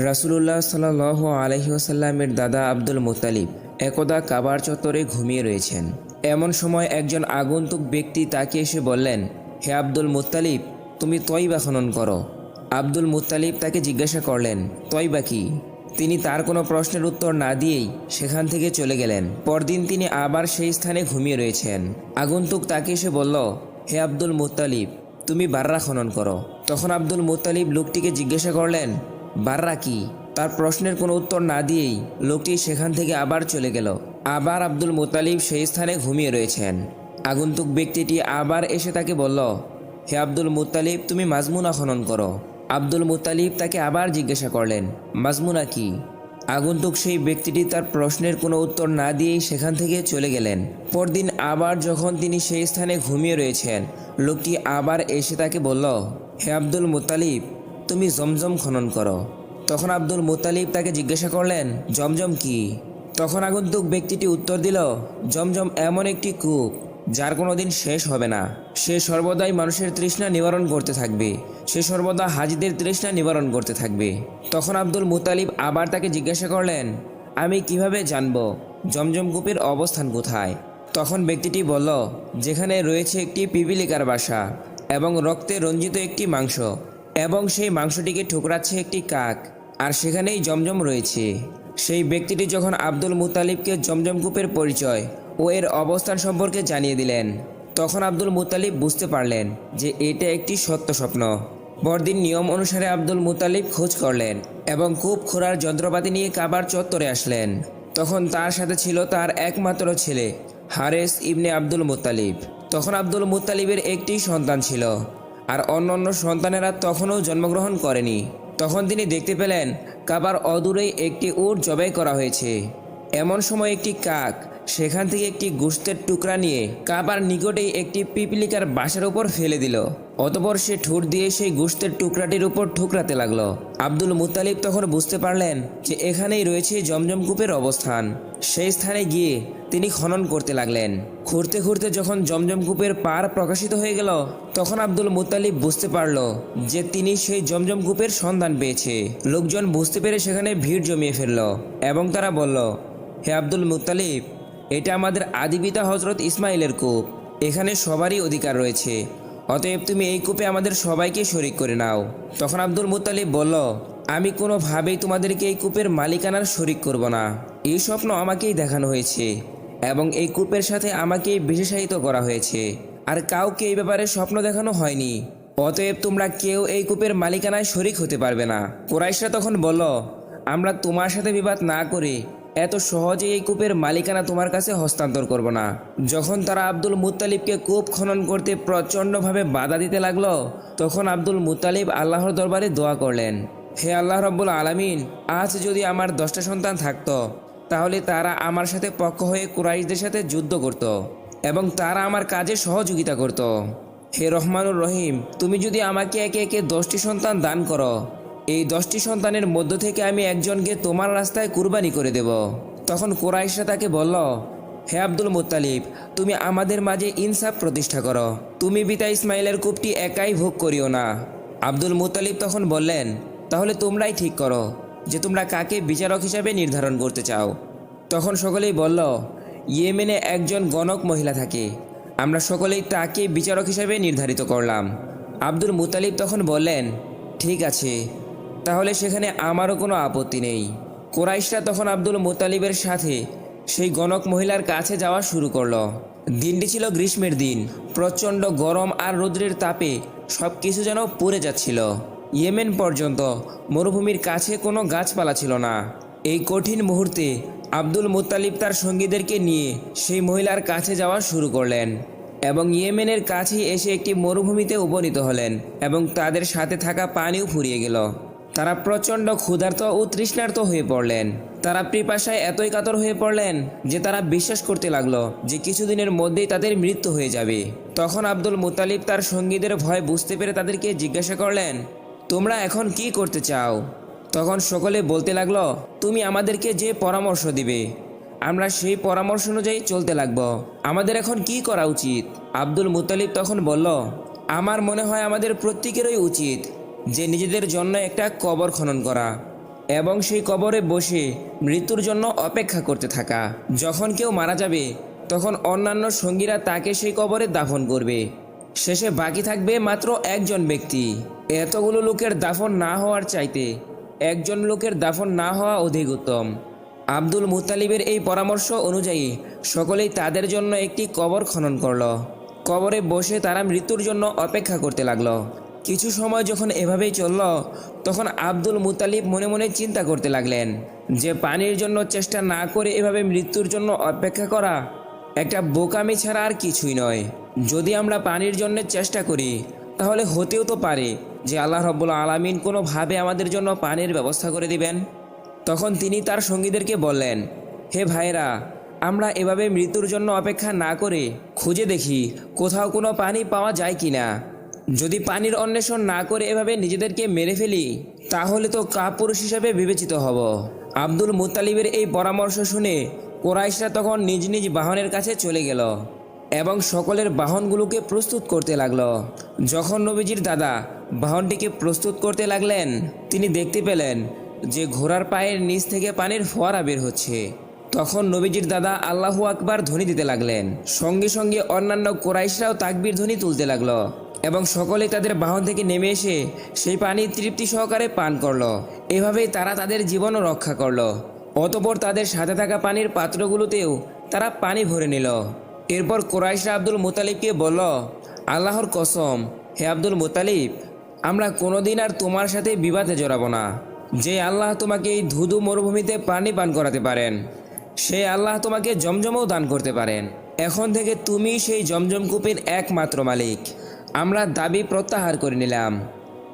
রাসূলুল্লাহ সাল্লাল্লাহু আলাইহি ওয়াসাল্লামের দাদা আব্দুল মুত্তালিব একদা কাবার চত্বরে ঘুমিয়ে রয়েছেন। এমন সময় একজন আগন্তুক ব্যক্তি তাকে এসে বললেন, হে আব্দুল মুত্তালিব, তুমি তয়বা খনন করো। আব্দুল মুত্তালিব তাকে জিজ্ঞাসা করলেন, তয়বা কি? তিনি তার কোনো প্রশ্নের উত্তর না দিয়েই সেখান থেকে চলে গেলেন। পরদিন তিনি আবার সেই স্থানে ঘুমিয়ে রয়েছেন। আগন্তুক তাকে এসে বলল, হে আব্দুল মুত্তালিব, তুমি বাররা খনন করো। তখন আব্দুল মুত্তালিব লোকটিকে জিজ্ঞাসা করলেন, বাররা কি? তার প্রশ্নের কোনো উত্তর না দিয়েই লোকটি সেখান থেকে আবার চলে গেল। আবার আব্দুল মুত্তালিব সেই স্থানে ঘুমিয়ে রয়েছেন। আগন্তুক ব্যক্তিটি আবার এসে তাকে বলল, হে আব্দুল মুত্তালিব, তুমি মাজমুনা খনন করো। আব্দুল মুত্তালিব তাকে আবার জিজ্ঞাসা করলেন, মাজমুনা কি? আগন্তুক সেই ব্যক্তিটি তার প্রশ্নের কোনো উত্তর না দিয়েই সেখান থেকে চলে গেলেন। পরদিন আবার যখন তিনি সেই স্থানে ঘুমিয়ে রয়েছেন, লোকটি আবার এসে তাকে বলল, হে আব্দুল মুত্তালিব, তুমি জমজম খনন করো। তখন আব্দুল মুত্তালিব তাকে জিজ্ঞাসা করলেন, জমজম কি? তখন আগন্তুক ব্যক্তিটি উত্তর দিল, জমজম এমন একটি কূপ যার কোনো দিন শেষ হবে না। সে সর্বদাই মানুষের তৃষ্ণা নিবারণ করতে থাকবে। সে সর্বদা হাজিদের তৃষ্ণা নিবারণ করতে থাকবে। তখন আব্দুল মুত্তালিব আবার তাকে জিজ্ঞাসা করলেন, আমি কিভাবে জানব জমজম কূপের অবস্থান কোথায়? তখন ব্যক্তিটি বলল, যেখানে রয়েছে একটি পিপিলিকার বাসা এবং রক্তে রঞ্জিত একটি মাংস, এবং সেই মাংসটিকে ঠুকরাচ্ছে একটি কাক, আর সেখানেই জমজম রয়েছে। সেই ব্যক্তিটি যখন আব্দুল মুত্তালিবকে জমজম কূপের পরিচয় ও এর অবস্থান সম্পর্কে জানিয়ে দিলেন, তখন আব্দুল মুত্তালিব বুঝতে পারলেন যে এটা একটি সত্য স্বপ্ন। পরদিন নিয়ম অনুসারে আব্দুল মুত্তালিব খোঁজ করলেন এবং কূপ খোঁড়ার যন্ত্রপাতি নিয়ে কাবার চত্বরে আসলেন। তখন তার সাথে ছিল তার একমাত্র ছেলে হারেস ইবনে আব্দুল মুত্তালিব। তখন আব্দুল মুত্তালিবের একটি সন্তান ছিল, আর অন্যান্য সন্তানেরা তখনও জন্মগ্রহণ করেনি। তখন তিনি দেখতে পেলেন কাবার অদূরেই একটি উট জবাই করা হয়েছে। এমন সময় একটি কাক সেখান থেকে একটি গোশতের টুকরা নিয়ে কাবার নিকটেই একটি পিপিলিকার বাসার উপর ফেলে দিল। অতঃপর সে ঠোঁট দিয়ে সেই গোশতের টুকরাটির উপর ঠুকরাতে লাগলো। আব্দুল মুত্তালিব তখন বুঝতে পারলেন যে এখানেই রয়েছে জমজম কূপের অবস্থান। সেই স্থানে গিয়ে তিনি খনন করতে লাগলেন। খুঁড়তে খুঁড়তে যখন জমজম কূপের পার প্রকাশিত হয়ে গেল, তখন আব্দুল মুত্তালিব বুঝতে পারল যে তিনি সেই জমজম কূপের সন্ধান পেয়েছে। লোকজন বুঝতে পেরে সেখানে ভিড় জমিয়ে ফেলল এবং তারা বলল, হে আব্দুল মুত্তালিব, এটা আমাদের আদিপিতা হজরত ইসমাইলের কূপ। এখানে সবারই অধিকার রয়েছে, অতএব তুমি এই কূপে আমাদের সবাইকে শরিক করে নাও। তখন আব্দুল মুত্তালিব বলল, আমি কোনোভাবেই তোমাদেরকে এই কূপের মালিকানার শরিক করব না। এই স্বপ্ন আমাকেই দেখানো হয়েছে এবং এই কূপের সাথে আমাকেই বিশেষায়িত করা হয়েছে, আর কাউকে এই ব্যাপারে স্বপ্ন দেখানো হয়নি। অতএব তোমরা কেউ এই কূপের মালিকানায় শরিক হতে পারবে না। কুরাইশরা তখন বলল, আমরা তোমার সাথে বিবাদ না করে এত সহজে এই কূপের মালিকানা তোমার কাছে হস্তান্তর করব না। যখন তারা আব্দুল মুত্তালিবকে কূপ খনন করতে প্রচণ্ডভাবে বাধা দিতে লাগলো, তখন আব্দুল মুত্তালিব আল্লাহর দরবারে দোয়া করলেন, হে আল্লাহ রব্বুল আলামিন, আজ যদি আমার 10টা সন্তান থাকতো, তাহলে তারা আমার সাথে পক্ষ হয়ে কুরাইশদের সাথে যুদ্ধ করত এবং তারা আমার কাজে সহযোগিতা করত। হে রহমানুর রহিম, তুমি যদি আমাকে একে একে 10টি সন্তান দান করো, এই 10টি সন্তানের মধ্য থেকে আমি একজনকে তোমার রাস্তায় কুরবানি করে দেব। তখন কুরাইশরা তাকে বলল, হে আব্দুল মুত্তালিব, তুমি আমাদের মাঝে ইনসাফ প্রতিষ্ঠা করো। তুমি পিতা ইসমাইলের কূপটি একাই ভোগ করিও না। আব্দুল মুত্তালিব তখন বললেন, তাহলে তোমরাই ঠিক করো যে তোমরা কাকে বিচারক হিসাবে নির্ধারণ করতে চাও। তখন সকলেই বলল, ইয়েমেনে একজন গণক মহিলা থাকে, আমরা সকলেই তাকে বিচারক হিসাবে নির্ধারিত করলাম। আব্দুল মুত্তালিব তখন বললেন, ঠিক আছে, তাহলে সেখানে আমারও কোনো আপত্তি নেই। কুরাইশরা তখন আব্দুল মুত্তালিবের সাথে সেই গণক মহিলার কাছে যাওয়া শুরু করলো। দিনটি ছিল গ্রীষ্মের দিন। প্রচণ্ড গরম আর রৌদ্রের তাপে সব কিছু যেন পুড়ে যাচ্ছিল। ইয়েমেন পর্যন্ত মরুভূমির কাছে কোনো গাছপালা ছিল না। এই কঠিন মুহূর্তে আব্দুল মুত্তালিব তার সঙ্গীদেরকে নিয়ে সেই মহিলার কাছে যাওয়া শুরু করলেন এবং ইয়েমেনের কাছেই এসে একটি মরুভূমিতে উপনীত হলেন এবং তাদের সাথে থাকা পানিও ফুরিয়ে গেল। তারা প্রচণ্ড ক্ষুধার্ত ও তৃষ্ণার্ত হয়ে পড়লেন। তারা পিপাসায় এতই কাতর হয়ে পড়লেন যে তারা বিশ্বাস করতে লাগলো যে কিছুদিনের মধ্যেই তাদের মৃত্যু হয়ে যাবে। তখন আব্দুল মুত্তালিব তার সঙ্গীদের ভয় বুঝতে পেরে তাদেরকে জিজ্ঞাসা করলেন, তোমরা এখন কি করতে চাও? তখন সকলে বলতে লাগলো, তুমি আমাদেরকে যে পরামর্শ দিবে আমরা সেই পরামর্শ অনুযায়ী চলতে লাগব। আমাদের এখন কি করা উচিত? আব্দুল মুত্তালিব তখন বলল, আমার মনে হয় আমাদের প্রত্যেকেরই উচিত যে নিজেদের জন্য একটা কবর খনন করা এবং সেই কবরে বসে মৃত্যুর জন্য অপেক্ষা করতে থাকা। যখন কেউ মারা যাবে তখন অন্যান্য সঙ্গীরা তাকে সেই কবরে দাফন করবে। শেষে বাকি থাকবে মাত্র একজন ব্যক্তি। এতগুলো লোকের দাফন না হওয়ার চাইতে একজন লোকের দাফন না হওয়া অধিক উত্তম। আব্দুল মুত্তালিবের এই পরামর্শ অনুযায়ী সকলেই তাদের জন্য একটি কবর খনন করল। কবরে বসে তারা মৃত্যুর জন্য অপেক্ষা করতে লাগলো। কিছু সময় যখন এভাবেই চলল তখন আব্দুল মুত্তালিব মনে মনে চিন্তা করতে লাগলেন যে পানির জন্য চেষ্টা না করে এভাবে মৃত্যুর জন্য অপেক্ষা করা একটা বোকামি ছাড়া আর কিছুই নয়। যদি আমরা পানির জন্য চেষ্টা করি তাহলে হতেও তো পারে যে আল্লাহ রাব্বুল আলামিন কোনোভাবে আমাদের জন্য পানির ব্যবস্থা করে দিবেন। তখন তিনি তার সঙ্গীদেরকে বললেন, হে ভাইরা, আমরা এভাবে মৃত্যুর জন্য অপেক্ষা না করে খুঁজে দেখি কোথাও কোনো পানি পাওয়া যায় কিনা। যদি পানির অন্বেষণ না করে এভাবে নিজেদেরকে মেরে ফেলি তাহলে তো কাপুরুষ হিসেবে বিবেচিত হব। আব্দুল মুত্তালিবের এই পরামর্শ শুনে কুরাইশরা তখন নিজ নিজ বাহনের কাছে চলে গেল এবং সকলের বাহনগুলোকে প্রস্তুত করতে লাগলো। যখন নবীজির দাদা বাহনটিকে প্রস্তুত করতে লাগলেন তিনি দেখতে পেলেন যে ঘোড়ার পায়ের নিচ থেকে পানির ফোয়ারা বের হচ্ছে। তখন নবীজির দাদা আল্লাহু আকবার ধ্বনি দিতে লাগলেন। সঙ্গে সঙ্গে অন্যান্য কুরাইশরাও তাকবীর ধ্বনি তুলতে লাগলো এবং সকলেই তাদের বাহন থেকে নেমে এসে সেই পানি তৃপ্তি সহকারে পান করলো। এভাবেই তারা তাদের জীবনও রক্ষা করলো। অতঃপর তাদের সাথে থাকা পানির পাত্রগুলোতেও তারা পানি ভরে নিল। এরপর কুরাইশরা আব্দুল মুত্তালিবকে বলল, আল্লাহর কসম, হে আব্দুল মুত্তালিব, আমরা কোনোদিন আর তোমার সাথে বিবাদে জড়াবো না। যে আল্লাহ তোমাকে এই ধুধু মরুভূমিতে পানি পান করাতে পারেন সেই আল্লাহ তোমাকে জমজমও দান করতে পারেন। এখন থেকে তুমি সেই জমজম কূপের একমাত্র মালিক। আমরা দাবি প্রত্যাহার করে নিলাম।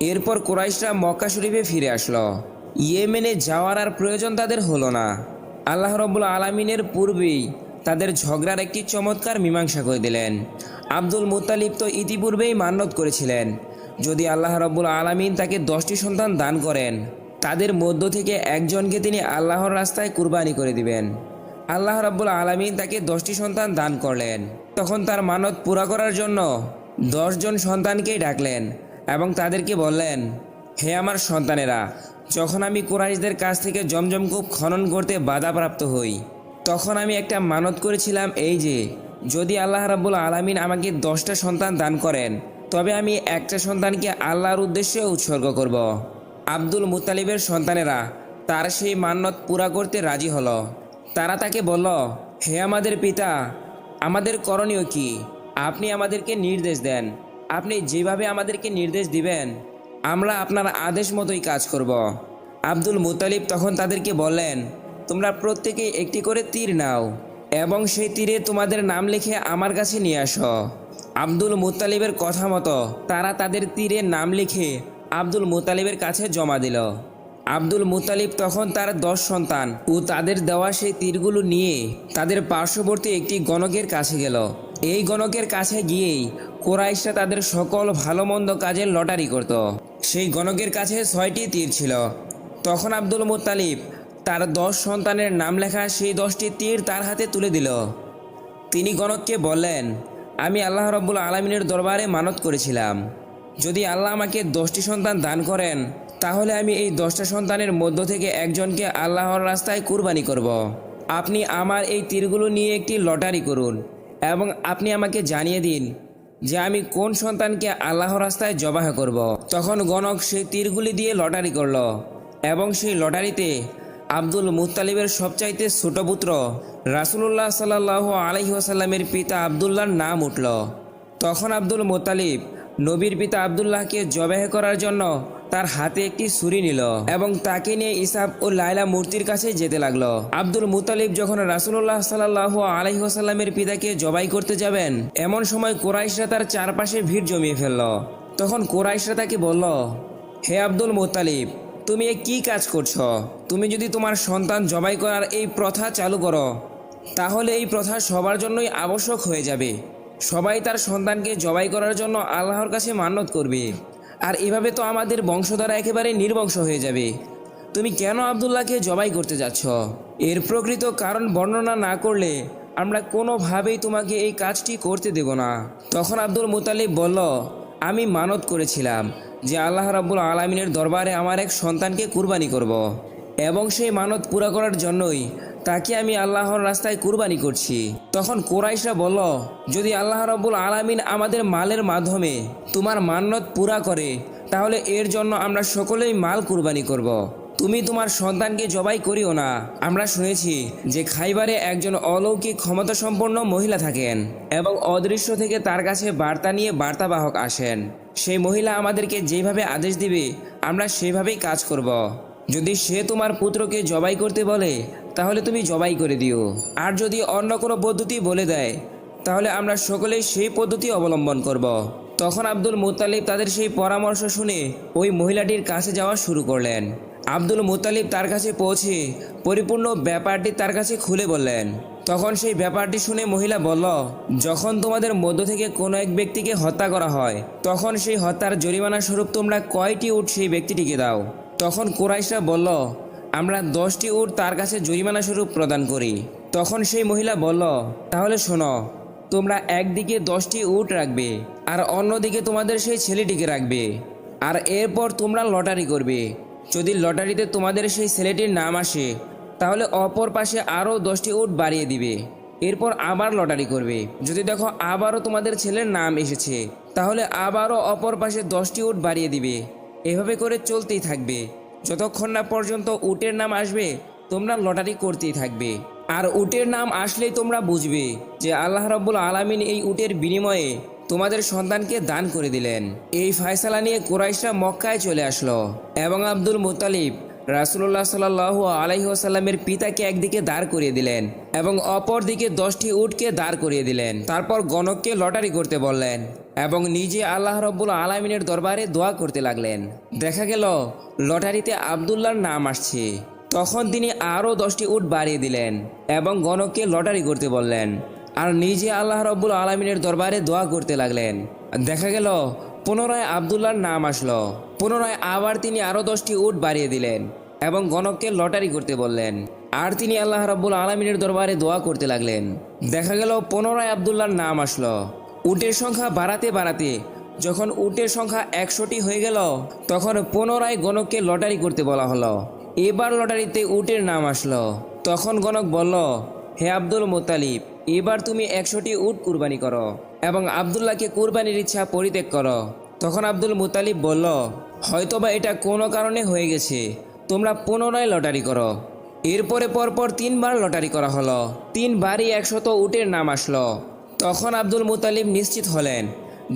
এরপর কুরাইশরা মক্কা শরীফে ফিরে আসলো। ইয়েমেনে যাওয়ার আর প্রয়োজন তাদের হলো না। আল্লাহ রাব্বুল আলামিনের পূর্বেই তাদের ঝগড়ার একটি চমৎকার মীমাংসা করে দিলেন। আব্দুল মুত্তালিব তো ইতিপূর্বেই মান্যত করেছিলেন যদি আল্লাহ রাব্বুল আলামিন তাকে 10টি সন্তান দান করেন তাদের মধ্য থেকে একজনকে তিনি আল্লাহর রাস্তায় কুরবানি করে দিবেন। আল্লাহ রাব্বুল আলামিন তাকে 10টি সন্তান দান করলেন। তখন তার মানত পুরা করার জন্য 10 জন সন্তানকেই ডাকলেন এবং তাদেরকে বললেন, হে আমার সন্তানেরা, যখন আমি কুরাইশদের কাছ থেকে জমজম কূপ খনন করতে বাধাপ্রাপ্ত হই তখন আমি একটা মানত করেছিলাম এই যে যদি আল্লাহ রাব্বুল আলামিন আমাকে 10টা সন্তান দান করেন তবে আমি একটা সন্তানকে আল্লাহর উদ্দেশ্যে উৎসর্গ করব। আব্দুল মুত্তালিবের সন্তানেরা তার সেই মান্যত পুরা করতে রাজি হলো। তারা তাকে বলল, হে আমাদের পিতা, আমাদের করণীয় কি? আপনি আমাদেরকে নির্দেশ দেন। আপনি যেভাবে আমাদেরকে নির্দেশ দিবেন আমরা আপনার আদেশ মতোই কাজ করব। আব্দুল মুত্তালিব তখন তাদেরকে বললেন, তোমরা প্রত্যেকেই একটি করে তীর নাও এবং সেই তীরে তোমাদের নাম লিখে আমার কাছে নিয়ে আসো। আব্দুল মুত্তালিবের কথা মতো তারা তাদের তীরে নাম লিখে আব্দুল মুত্তালিবের কাছে জমা দিল। আব্দুল মুত্তালিব তখন তার 10 সন্তান ও তাদের দেওয়া সেই তীরগুলো নিয়ে তাদের পার্শ্ববর্তী একটি গণকের কাছে গেল। এই গণকের কাছে গিয়েই কুরাইশরা তাদের সকল ভালো মন্দ কাজের লটারি করত। সেই গণকের কাছে 6টি তীর ছিল। তখন আব্দুল মুত্তালিব তার 10 সন্তানের নাম লেখা সেই 10টি তীর তার হাতে তুলে দিল। তিনি গণককে বললেন, আমি আল্লাহ রাব্বুল আলামিনের দরবারে মানত করেছিলাম যদি আল্লাহ আমাকে 10টি সন্তান দান করেন তাহলে আমি এই 10টা সন্তানের মধ্য থেকে একজনকে আল্লাহর রাস্তায় কুরবানি করব। আপনি আমার এই তীরগুলো নিয়ে একটি লটারি করুন এবং আপনি আমাকে জানিয়ে দিন যে আমি কোন সন্তানকে আল্লাহর রাস্তায় জবাহ করব। তখন গণক সেই তীরগুলি দিয়ে লটারি করল এবং সেই লটারিতে আব্দুল মুত্তালিবের সবচাইতে ছোট পুত্র রাসূলুল্লাহ সাল্লাল্লাহু আলাইহি ওয়াসাল্লামের পিতা আবদুল্লাহর নাম উঠল। তখন আব্দুল মুত্তালিব নবীর পিতা আবদুল্লাহকে জবাহ করার জন্য তার হাতে একটি ছুরি নিল এবং তাকে নিয়ে ইসাব ও লায়লা মূর্তির কাছে যেতে লাগলো। আব্দুল মুত্তালিব যখন রাসূলুল্লাহ সাল্লাল্লাহু আলাইহি ওয়াসাল্লামের পিতাকে জবাই করতে যাবেন এমন সময় কুরাইশরা তার চারপাশে ভিড় জমিয়ে ফেলল। তখন কুরাইশরা তাকে বলল, হে আব্দুল মুত্তালিব, তুমি কি কাজ করছো? তুমি যদি তোমার সন্তান জবাই করার এই প্রথা চালু করো তাহলে এই প্রথা সবার জন্যই আবশ্যক হয়ে যাবে। সবাই তার সন্তানকে জবাই করার জন্য আল্লাহর কাছে মান্যত করবে আর এভাবে তো আমাদের বংশধারা একেবারে নির্বংশ হয়ে যাবে। তুমি কেন আবদুল্লাহকে জবাই করতে যাচ্ছ? এর প্রকৃত কারণ বর্ণনা না করলে আমরা কোনোভাবেই তোমাকে এই কাজটি করতে দেব না। তখন আব্দুল মুত্তালিব বলল, আমি মানত করেছিলাম যে আল্লাহ রাব্বুল আলামিনের দরবারে আমার এক সন্তানকে কুরবানি করব। এবং সেই মানত পুরা করার জন্যই তাকে আমি আল্লাহর রাস্তায় কুরবানি করছি। তখন কুরাইশরা বলল, যদি আল্লাহ রাব্বুল আলামিন আমাদের মালের মাধ্যমে তোমার মান্নত পুরা করে তাহলে এর জন্য আমরা সকলেই মাল কুরবানি করব। তুমি তোমার সন্তানকে জবাই করিও না। আমরা শুনেছি যে খাইবারে একজন অলৌকিক ক্ষমতা সম্পন্ন মহিলা থাকেন এবং অদৃশ্য থেকে তার কাছে বার্তা নিয়ে বার্তাবাহক আসেন। সেই মহিলা আমাদেরকে যেভাবে আদেশ দিবে আমরা সেভাবেই কাজ করব। যদি সে তোমার পুত্রকে জবাই করতে বলে তাহলে তুমি জবাই করে দিও, আর যদি অন্য কোনো পদ্ধতি বলে দেয় তাহলে আমরা সকলেই সেই পদ্ধতি অবলম্বন করব। তখন আব্দুল মুত্তালিব তাদের সেই পরামর্শ শুনে ওই মহিলাটির কাছে যাওয়া শুরু করলেন। আব্দুল মুত্তালিব তার কাছে পৌঁছে পরিপূর্ণ ব্যাপারটি তার কাছে খুলে বললেন। তখন সেই ব্যাপারটি শুনে মহিলা বলল, যখন তোমাদের মধ্য থেকে কোনো এক ব্যক্তিকে হত্যা করা হয় তখন সেই হত্যার জরিমানা স্বরূপ তোমরা কয়টি উট সেই ব্যক্তিটিকে দাও? তখন কুরাইশরা বলল, আমরা 10টি উট তার কাছে জরিমানা স্বরূপ প্রদান করি। তখন সেই মহিলা বলল, তাহলে শোনো, তোমরা একদিকে 10টি উট রাখবে আর অন্যদিকে তোমাদের সেই ছেলেটিকে রাখবে, আর এরপর তোমরা লটারি করবে। যদি লটারিতে তোমাদের সেই ছেলেটির নাম আসে তাহলে অপর পাশে আরও 10টি উট বাড়িয়ে দিবে। এরপর আবার লটারি করবে। যদি দেখো আবারও তোমাদের ছেলের নাম এসেছে তাহলে আবারও অপর পাশে 10টি উট বাড়িয়ে দিবে। এভাবে করে চলতেই থাকবে যতক্ষণ না পর্যন্ত উটের নাম আসবে। তোমরা লটারি করতেই থাকবে, আর উটের নাম আসলেই তোমরা বুঝবে যে আল্লাহ রাব্বুল আলামিন এই উটের বিনিময়ে তোমাদের সন্তানকে দান করে দিলেন। এই ফয়সালা নিয়ে কুরাইশরা মক্কায় চলে আসলো এবং আব্দুল মুত্তালিব রাসূলুল্লাহ সাল্লাল্লাহু আলাইহি ওয়াসাল্লামের পিতাকে একদিকে দাঁড় করিয়ে দিলেন এবং অপর দিকে 10টি উটকে দাঁড় করিয়ে দিলেন। তারপর গণককে লটারি করতে বললেন এবং নিজে আল্লাহ রাব্বুল আলামিনের দরবারে দোয়া করতে লাগলেন। দেখা গেল লটারিতে আব্দুল্লাহর নাম আসছে। তখন তিনি আরও 10টি উট বাড়িয়ে দিলেন এবং গণককে লটারি করতে বললেন আর নিজে আল্লাহ রাব্বুল আলামিনের দরবারে দোয়া করতে লাগলেন। দেখা গেল পুনরায় আব্দুল্লাহর নাম আসলো। পুনরায় আবার তিনি আরও 10টি উট বাড়িয়ে দিলেন এবং গণককে লটারি করতে বললেন, আর তিনি আল্লাহ রাব্বুল আলামিনের দরবারে দোয়া করতে লাগলেন। দেখা গেল পুনরায় আব্দুল্লাহর নাম আসলো। উটের সংখ্যা বাড়াতে বাড়াতে যখন উটের সংখ্যা 100টি হয়ে গেল তখন পুনরায় গণককে লটারি করতে বলা হলো। এবার লটারিতে উটের নাম আসলো। তখন গণক বলল, হে আব্দুল মুত্তালিব, এবার তুমি 100টি উট কুরবানি করো এবং আব্দুল্লাহকে কুরবানির ইচ্ছা পরিত্যাগ করো। তখন আব্দুল মুত্তালিব বলল, হয়তোবা এটা কোনো কারণে হয়ে গেছে, তোমরা পুনরায় লটারি করো। এরপরে পরপর 3বার লটারি করা হলো। 3বারই 100 উটের নাম আসলো। তখন আব্দুল মুত্তালিব নিশ্চিত হলেন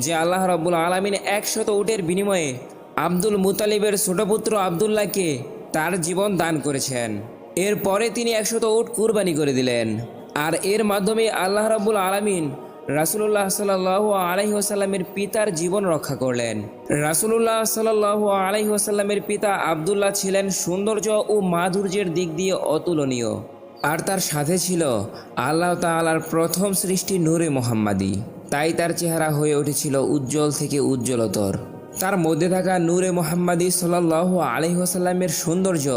যে আল্লাহ রাব্বুল আলামিন 100 উটের বিনিময়ে আব্দুল মুত্তালিবের ছোট পুত্র আব্দুল্লাহকে তার জীবন দান করেছেন। এরপরে তিনি 100 উট কুরবানি করে দিলেন, আর এর মাধ্যমে আল্লাহ রাব্বুল আলামিন রাসূলুল্লাহ সাল্লাল্লাহু আলাইহি ওয়াসাল্লামের পিতার জীবন রক্ষা করলেন। রাসূলুল্লাহ সাল্লাল্লাহু আলাইহি ওয়াসাল্লামের পিতা আব্দুল্লাহ ছিলেন সৌন্দর্য ও মাধুর্যের দিক দিয়ে অতুলনীয়, আর তার সাথে ছিল আল্লাহ তাআলার প্রথম সৃষ্টি নূরে মুহাম্মাদি। তাই তার চেহারা হয়ে উঠেছিল উজ্জ্বল থেকে উজ্জ্বলতর। তার মধ্যে থাকা নূরে মুহাম্মাদি সাল্লাল্লাহু আলাইহি ওয়াসাল্লামের সৌন্দর্য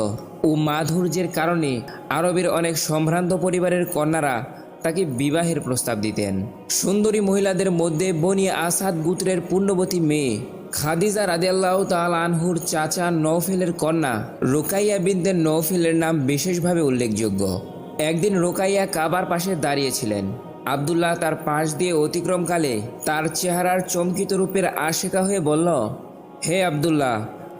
ও মাধুর্যের কারণে আরবের অনেক সম্ভ্রান্ত পরিবারের কন্যারা তাকে বিবাহের প্রস্তাব দিতেন। সুন্দরী মহিলাদের মধ্যে বনি আসাদ গোত্রের পুণ্যবতী মেয়ে খাদিজা রাদিয়াল্লাহু তাআলা আনহুর চাচা নওফেলের কন্যা রুকাইয়া বিনতে নওফেলের নাম বিশেষভাবে উল্লেখযোগ্য। একদিন রুকাইয়া কাবার পাশে দাঁড়িয়েছিলেন। আব্দুল্লাহ তার পাশ দিয়ে অতিক্রমকালে তার চেহারার চমকিত রূপের আশিকা হয়ে বলল, হে আব্দুল্লাহ,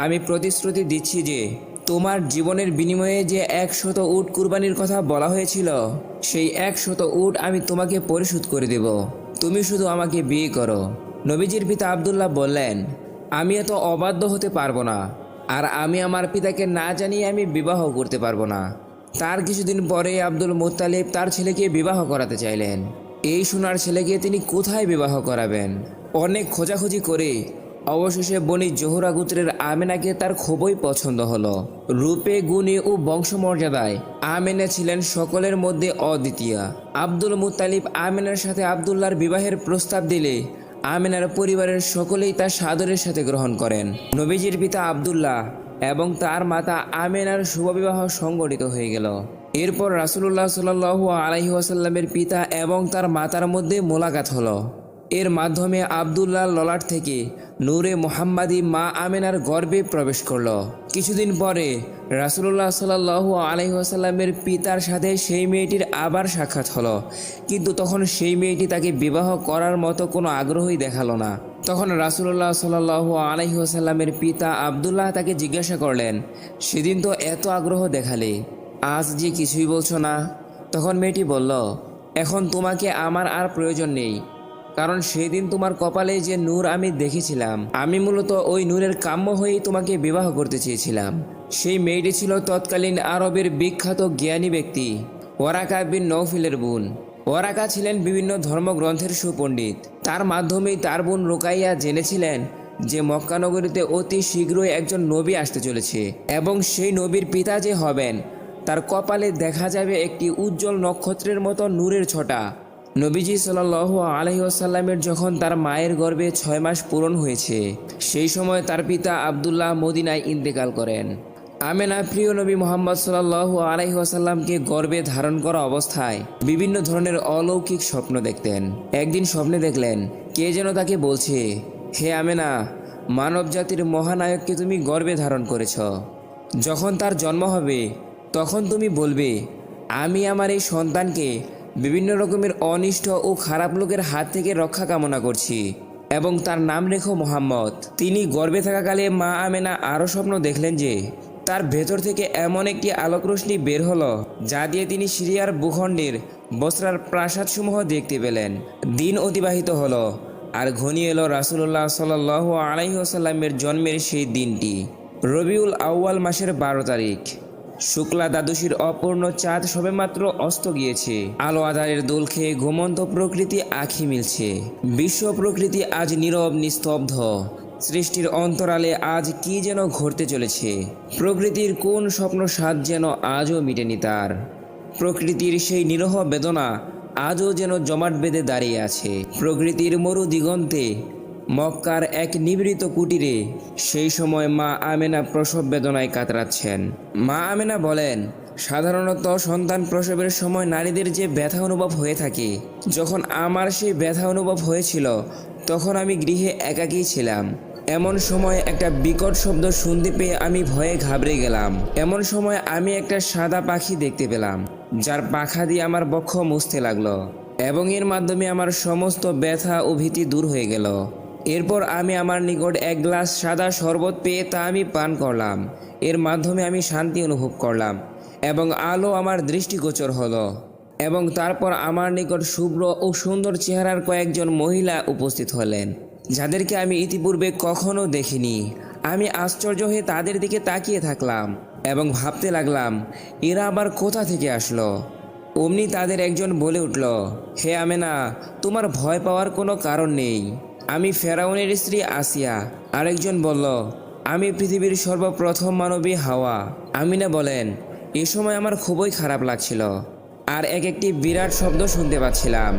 আমি প্রতিশ্রুতি দিচ্ছি যে তোমার জীবনের বিনিময়ে যে 100 উট কুরবানির কথা বলা হয়েছিল সেই 100 উট আমি তোমাকে পরিশোধ করে দেব। তুমি শুধু আমাকে বিয়ে করো। নবীজির পিতা আব্দুল্লাহ বললেন, আমি এত অবাধ্য হতে পারবো না, আর আমি আমার পিতাকে না জানিয়ে আমি বিবাহ করতে পারবো না। তার কিছুদিন পরে আব্দুল মুত্তালিব তার ছেলেকে বিবাহ করাতে চাইলেন। এই সোনার ছেলেকে তিনি কোথায় বিবাহ করাবেন? অনেক খোঁজাখুঁজি করে অবশেষে বনি জোহরা গোত্রের আমেনাকে তার খুবই পছন্দ হলো। রূপে, গুণে ও বংশমর্যাদায় আমেনা ছিলেন সকলের মধ্যে অদ্বিতীয়। আব্দুল মুত্তালিব আমেনার সাথে আব্দুল্লাহর বিবাহের প্রস্তাব দিলে আমেনার পরিবারের সকলেই তা সাদরের সাথে গ্রহণ করেন। নবীজির পিতা আব্দুল্লাহ এবং তার মাতা আমেনার শুভবিবাহ সংগঠিত হয়ে গেল। এরপর রাসূলুল্লাহ সাল্লাল্লাহু আলাইহি ওয়াসাল্লামের পিতা এবং তার মাতার মধ্যে মোলাকাত হলো। এর মাধ্যমে আবদুল্লাহ ললাট থেকে নূরে মুহাম্মাদি মা আমেনার গর্ভে প্রবেশ করলো। কিছুদিন পরে রাসূলুল্লাহ সাল্লাল্লাহু আলাইহি ওয়াসাল্লামের পিতার সাথে সেই মেয়েটির আবার সাক্ষাৎ হলো, কিন্তু তখন সেই মেয়েটি তাকে বিবাহ করার মতো কোনো আগ্রহই দেখালো না। তখন রাসূলুল্লাহ সাল্লাল্লাহু আলাইহি ওয়াসাল্লামের পিতা আবদুল্লাহ তাকে জিজ্ঞাসা করলেন, সেদিন তো এত আগ্রহ দেখালে, আজ যে কিছুই বলছো না? তখন মেয়েটি বলল, এখন তোমাকে আমার আর প্রয়োজন নেই, কারণ সেই দিন তোমার কপালে যে নূর আমি দেখেছিলাম, আমি মূলত ওই নূরের কাম্য হয়েই তোমাকে বিবাহ করতে চেয়েছিলাম। সেই মেয়েটি ছিল তৎকালীন আরবের বিখ্যাত জ্ঞানী ব্যক্তি ওয়ারাকা বিন নৌফিলের বোন। ওয়ারাকা ছিলেন বিভিন্ন ধর্মগ্রন্থের সুপণ্ডিত। তার মাধ্যমেই তার বোন রুকাইয়া জেনেছিলেন যে মক্কা নগরীতে অতি শীঘ্রই একজন নবী আসতে চলেছে এবং সেই নবীর পিতা যে হবেন তার কপালে দেখা যাবে একটি উজ্জ্বল নক্ষত্রের মতো নূরের ছটা। নবীজি সাল্লাল্লাহু আলাইহি ওয়াসাল্লামের যখন তার মায়ের গর্ভে 6 মাস পূরণ হয়েছে, সেই সময় তার পিতা আবদুল্লাহ মদিনায় ইন্তেকাল করেন। আমেনা প্রিয় নবী মুহাম্মদ সাল্লাল্লাহু আলাইহি ওয়াসাল্লামকে গর্ভে ধারণ করা অবস্থায় বিভিন্ন ধরনের অলৌকিক স্বপ্ন দেখতেন। একদিন স্বপ্নে দেখলেন কে যেন তাকে বলছে, হে আমেনা, মানব জাতির মহানায়ককে তুমি গর্ভে ধারণ করেছ। যখন তার জন্ম হবে তখন তুমি বলবে, আমি আমার এই সন্তানকে বিভিন্ন রকমের অনিষ্ট ও খারাপ লোকের হাত থেকে রক্ষা কামনা করছি এবং তার নাম রেখো মোহাম্মদ। তিনি গর্ভে থাকাকালে মা আমেনা আরও স্বপ্ন দেখলেন যে তার ভেতর থেকে এমন একটি আলোক রশ্মি বের হলো যা দিয়ে তিনি সিরিয়ার ভূখণ্ডের বসরার প্রাসাদসমূহ দেখতে পেলেন। দিন অতিবাহিত হলো আর ঘনিয়ে এলো রাসূলুল্লাহ সাল্লাল্লাহু আলাইহি ওয়াসাল্লামের জন্মের সেই দিনটি। রবিউল আউয়াল মাসের 12 তারিখ। শুক্লা দ্বাদশীর অপূর্ণ চাঁদ সবেমাত্র অস্ত গিয়েছে। আলো আধারের দোল খেয়ে ঘুমন্ত প্রকৃতি আঁখি মিলছে। বিশ্ব প্রকৃতি আজ নীরব নিস্তব্ধ। সৃষ্টির অন্তরালে আজ কি যেন ঘটতে চলেছে। প্রকৃতির কোন স্বপ্ন স্বাদ যেন আজও মিটেনি তার। প্রকৃতির সেই নিরহ বেদনা আজও যেন জমাট বেঁধে দাঁড়িয়ে আছে। প্রকৃতির মরু দিগন্তে মক্কার এক নিভৃত কুটিরে সেই সময় মা আমেনা প্রসব বেদনায় কাতরাচ্ছেন। মা আমেনা বলেন, সাধারণত সন্তান প্রসবের সময় নারীদের যে ব্যথা অনুভব হয়ে থাকে, যখন আমার সেই ব্যথা অনুভব হয়েছিল তখন আমি গৃহে একাকী ছিলাম। এমন সময় একটা বিকট শব্দ শুনতে পেয়ে আমি ভয়ে ঘাবড়ে গেলাম। এমন সময় আমি একটা সাদা পাখি দেখতে পেলাম, যার পাখা দিয়ে আমার বক্ষ মুছতে লাগলো এবং এর মাধ্যমে আমার সমস্ত ব্যথা ও ভীতি দূর হয়ে গেল। এরপর আমি আমার নিকট এক গ্লাস সাদা শরবত পেয়ে তা আমি পান করলাম। এর মাধ্যমে আমি শান্তি অনুভব করলাম এবং আলো আমার দৃষ্টিগোচর হলো এবং তারপর আমার নিকট শুভ্র ও সুন্দর চেহারার কয়েকজন মহিলা উপস্থিত হলেন, যাদেরকে আমি ইতিপূর্বে কখনো দেখিনি। আমি আশ্চর্য হয়ে তাদের দিকে তাকিয়ে থাকলাম এবং ভাবতে লাগলাম, এরা আবার কোথা থেকে আসলো। অমনি তাদের একজন বলে উঠল, হে আমেনা, তোমার ভয় পাওয়ার কোনো কারণ নেই, আমি ফেরাউনের স্ত্রী আসিয়া। আরেকজন বলল, আমি পৃথিবীর সর্বপ্রথম মানবী হাওয়া। আমিনা বলেন, এ সময় আমার খুবই খারাপ লাগছিল আর একটি বিরাট শব্দ শুনতে পাচ্ছিলাম,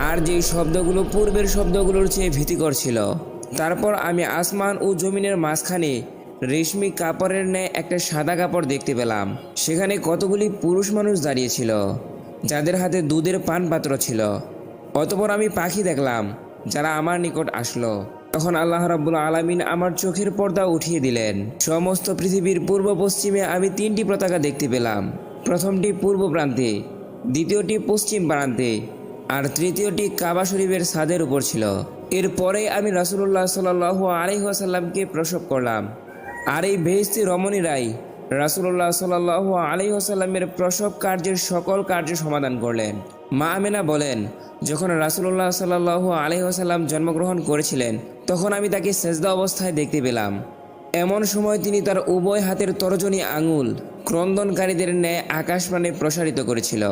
আর যেই শব্দগুলো পূর্বের শব্দগুলোর চেয়ে ভীতিকর ছিল। তারপর আমি আসমান ও জমিনের মাঝখানে রেশমি কাপড়ের ন্যায় একটা সাদা কাপড় দেখতে পেলাম। সেখানে কতগুলি পুরুষ মানুষ দাঁড়িয়েছিল, যাদের হাতে দুধের পানপাত্র ছিল। অতঃপর আমি পাখি দেখলাম যারা আমার নিকট আসলো। তখন আল্লাহ রাব্বুল আলামিন আমার চোখের পর্দা উঠিয়ে দিলেন। সমস্ত পৃথিবীর পূর্ব পশ্চিমে আমি 3টি পতাকা দেখতে পেলাম। প্রথমটি পূর্ব প্রান্তে, দ্বিতীয়টি পশ্চিম প্রান্তে আর তৃতীয়টি কাবা শরীফের ছাদের উপর ছিল। এরপরে আমি রাসূলুল্লাহ সাল্লাল্লাহু আলাইহি ওয়াসাল্লামকে প্রসব করলাম। আর এই বেহেশতি রমণীরাই রাসূলুল্লাহ সাল্লাল্লাহু আলাইহি ওয়াসাল্লামের প্রসব কার্যের সকল কার্য সমাধান করলেন। মা আমেনা বলেন, যখন রাসূলুল্লাহ সাল্লাল্লাহু আলাইহি ওয়াসাল্লাম জন্মগ্রহণ করেছিলেন তখন আমি তাকে সেজদা অবস্থায় দেখতে পেলাম। এমন সময় তিনি তার উভয় হাতের তর্জনী আঙুল ক্রন্দনকারীদের ন্যায় আকাশপানে প্রসারিত করেছিল।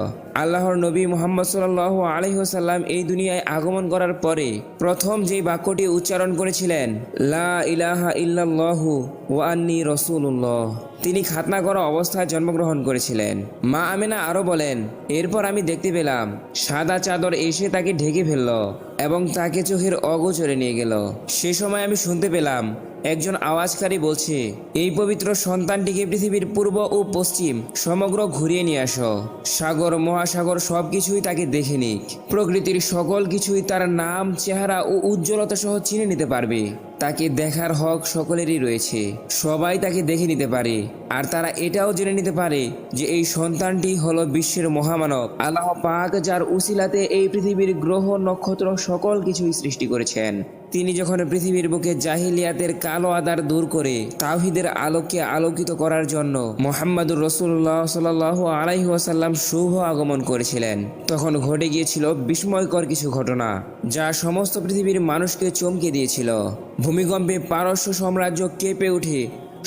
আল্লাহর নবী মুহাম্মদ সাল্লাল্লাহু আলাইহি ওয়াসাল্লাম এই দুনিয়ায় আগমন করার পরে প্রথম যেই বাক্যটি উচ্চারণ করেছিলেন, লা ইলাহা ইল্লাল্লাহু ওয়া আন্নী রাসূলুল্লাহ, তিনি খাতনা করা অবস্থায় জন্মগ্রহণ করেছিলেন। মা আমেনা আরও বলেন, এরপর আমি দেখতে পেলাম সাদা চাদর এসে তাকে ঢেকে ফেলল এবং তাকে চোখের অগোচরে নিয়ে গেল। সে সময় আমি শুনতে পেলাম একজন আওয়াজকারী বলছে, এই পবিত্র সন্তানটিকে পৃথিবীর পূর্ব ও পশ্চিম সমগ্র ঘুরিয়ে নিয়ে আসো। সাগর মহাসাগর সবকিছুই তাকে দেখে নিক। প্রকৃতির সকল কিছুই তার নাম, চেহারা ও উজ্জ্বলতা সহ চিনে নিতে পারবে। তাকে দেখার হক সকলেরই রয়েছে। সবাই তাকে দেখে নিতে পারে, আর তারা এটাও জেনে নিতে পারে যে এই সন্তানটি হলো বিশ্বের মহামানব আল্লাহ পাক, যার উসিলাতে এই পৃথিবীর গ্রহ নক্ষত্র সকল কিছুই সৃষ্টি করেছেন। তিনি যখন পৃথিবীর বুকে জাহিলিয়াতের কালো আধার দূর করে তাওহীদের আলোককে আলোকিত করার জন্য মুহাম্মাদুর রাসূলুল্লাহ সাল্লাল্লাহু আলাইহি ওয়াসাল্লাম শুভ আগমন করেছিলেন, তখন ঘটে গিয়েছিল বিস্ময়কর কিছু ঘটনা, যা সমস্ত পৃথিবীর মানুষকে চমকে দিয়েছিল। ভূমিকম্পে পারস্য সাম্রাজ্য কেঁপে উঠে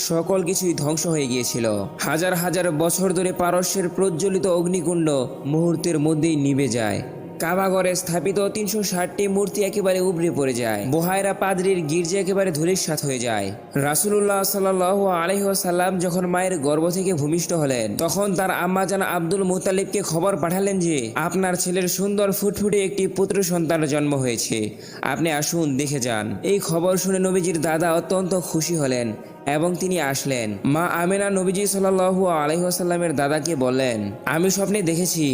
সকল কিছুই ধ্বংস হয়ে গিয়েছিল। হাজার হাজার বছর ধরে পারস্যের প্রজ্বলিত অগ্নিকুণ্ড মুহূর্তের মধ্যেই নিভে যায়। কাবাগরে স্থাপিত 360টি মূর্তি একেবারে উপড়ে পড়ে যায়। বোহায়রা পাদ্রির গির্জা একেবারে ধূলিসাৎ হয়ে যায়। রাসূলুল্লাহ সাল্লাল্লাহু আলাইহি ওয়াসাল্লাম যখন মায়ের গর্ভ থেকে ভূমিষ্ঠ হলেন, তখন তার আম্মাজান আব্দুল মুত্তালিবকে খবর পাঠালেন যে আপনার ছেলের সুন্দর ফুটফুটে একটি পুত্র সন্তানের জন্ম হয়েছে, আপনি আসুন দেখে যান। এই খবর শুনে নবীজির দাদা অত্যন্ত খুশি হলেন এবং তিনি আসলেন। মা আমেনা নবীজি সাল্লাল্লাহু আলাইহি ওয়াসাল্লামের দাদাকে বললেন, আমি স্বপ্নে দেখেছি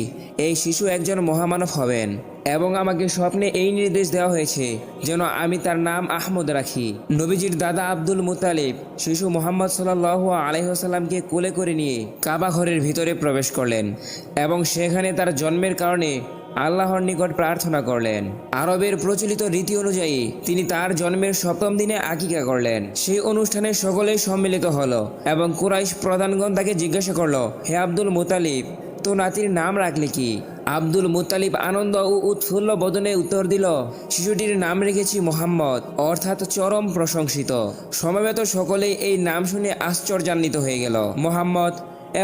এই শিশু একজন মহামানব হবেন এবং আমাকে স্বপ্নে এই নির্দেশ দেওয়া হয়েছে যেন আমি তার নাম আহমদ রাখি। নবীজির দাদা আব্দুল মুত্তালিব শিশু মুহাম্মদ সাল্লাল্লাহু আলাইহি ওয়াসাল্লামকে কোলে করে নিয়ে কাবা ঘরের ভিতরে প্রবেশ করলেন এবং সেখানে তার জন্মের কারণে আল্লাহর নিকট প্রার্থনা করলেন। আরবের প্রচলিত রীতি অনুযায়ী তিনি তার জন্মের 7ম দিনে আকিকা করলেন। সেই অনুষ্ঠানে সকলেই সম্মিলিত হলো এবং কুরাইশ প্রধানগণ তাকে জিজ্ঞাসা করলো, হে আব্দুল মুত্তালিব, তো নাতির নাম রাখলে কি? আব্দুল মুত্তালিব আনন্দ ও উৎফুল্ল বদনে উত্তর দিল, শিশুটির নাম রেখেছি মুহাম্মদ, অর্থাৎ চরম প্রশংসিত। সমবেত সকলেই এই নাম শুনে আশ্চর্যান্বিত হয়ে গেল। মুহাম্মদ,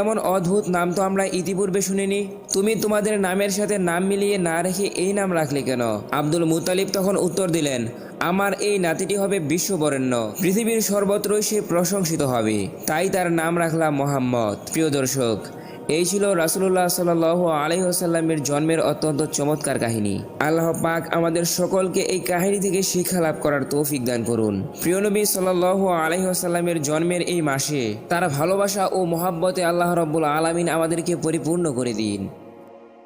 এমন অদ্ভুত নাম তো আমরা ইতিপূর্বে শুনিনি। তুমি তোমাদের নামের সাথে নাম মিলিয়ে না রেখে এই নাম রাখলে কেন? আব্দুল মুত্তালিব তখন উত্তর দিলেন, আমার এই নাতিটি হবে বিশ্ববরেণ্য, পৃথিবীর সর্বত্রই সে প্রশংসিত হবে, তাই তার নাম রাখলাম মুহাম্মদ। প্রিয় দর্শক, এই ছিল রাসূলুল্লাহ সাল্লাল্লাহু আলাইহি ওয়াসাল্লামের জন্মের অত্যন্ত চমৎকার কাহিনী। আল্লাহ পাক আমাদের সকলকে এই কাহিনী থেকে শিক্ষা লাভ করার তৌফিক দান করুন। প্রিয় নবী সাল্লাল্লাহু আলাইহি ওয়াসাল্লামের জন্মের এই মাসে তার ভালোবাসা ও মহব্বতে আল্লাহ রাব্বুল আলামিন আমাদেরকে পরিপূর্ণ করে দিন।